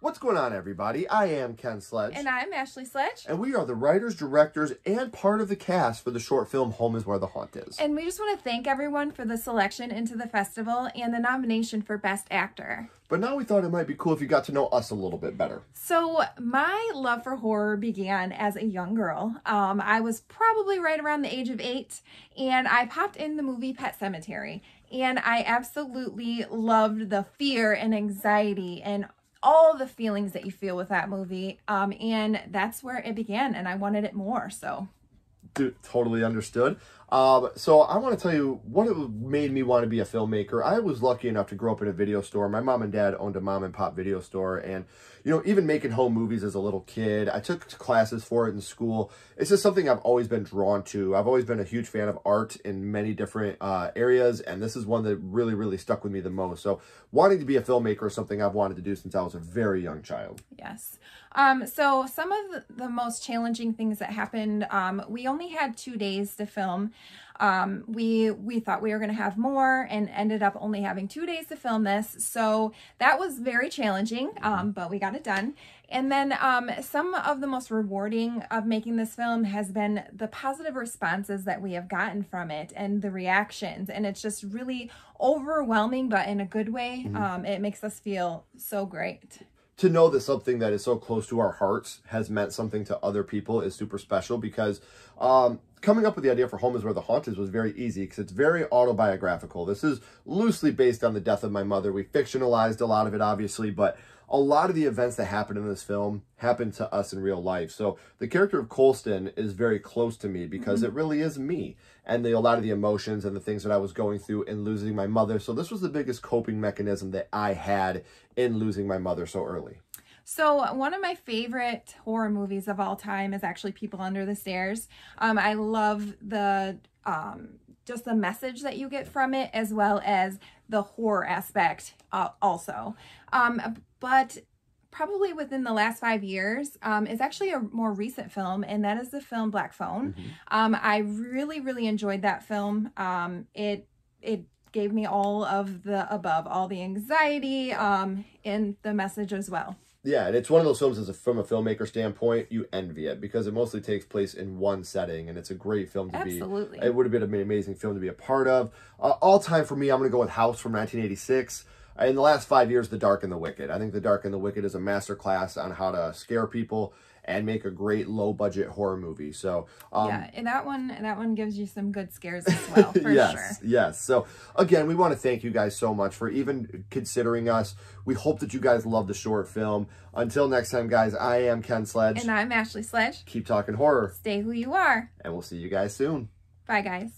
What's going on, everybody? I am Ken Sledge. And I'm Ashley Sledge. And we are the writers, directors, and part of the cast for the short film Home is Where the Haunt Is. And we just want to thank everyone for the selection into the festival and the nomination for Best Actor. But now we thought it might be cool if you got to know us a little bit better. So my love for horror began as a young girl. I was probably right around the age of 8, and I popped in the movie Pet Sematary. And I absolutely loved the fear and anxiety and all the feelings that you feel with that movie. And that's where it began, and I wanted it more, so. Dude, totally understood. So I want to tell you what it made me want to be a filmmaker. I was lucky enough to grow up in a video store. My mom and dad owned a mom and pop video store, and you know, even making home movies as a little kid, I took classes for it in school. It's just something I've always been drawn to. I've always been a huge fan of art in many different areas, and this is one that really stuck with me the most. So wanting to be a filmmaker is something I've wanted to do since I was a very young child. Yes. So some of the most challenging things that happened, we only had 2 days to film. We thought we were going to have more and ended up only having 2 days to film this. So that was very challenging, but we got it done. And then some of the most rewarding of making this film has been the positive responses that we have gotten from it and the reactions. And it's just really overwhelming, but in a good way. It makes us feel so great. To know that something that is so close to our hearts has meant something to other people is super special, because coming up with the idea for Home is Where the Haunt Is was very easy because it's very autobiographical. This is loosely based on the death of my mother. We fictionalized a lot of it, obviously, but a lot of the events that happen in this film happened to us in real life. So the character of Colston is very close to me because it really is me, and a lot of the emotions and the things that I was going through in losing my mother. So this was the biggest coping mechanism that I had in losing my mother so early. So one of my favorite horror movies of all time is actually People Under the Stairs. I love the just the message that you get from it, as well as the horror aspect also. But probably within the last 5 years is actually a more recent film, and that is the film Black Phone. I really enjoyed that film. It gave me all of the above, all the anxiety and the message as well. Yeah, and it's one of those films from a filmmaker standpoint, you envy it because it mostly takes place in one setting, and it's a great film to be. It would have been an amazing film to be a part of. All time for me, I'm going to go with House from 1986. In the last 5 years, The Dark and the Wicked. I think The Dark and the Wicked is a masterclass on how to scare people and make a great low-budget horror movie. So yeah, and that one gives you some good scares as well, for sure. Yes. So again, we want to thank you guys so much for even considering us. We hope that you guys love the short film. Until next time, guys, I am Ken Sledge. And I'm Ashley Sledge. Keep talking horror. Stay who you are. And we'll see you guys soon. Bye, guys.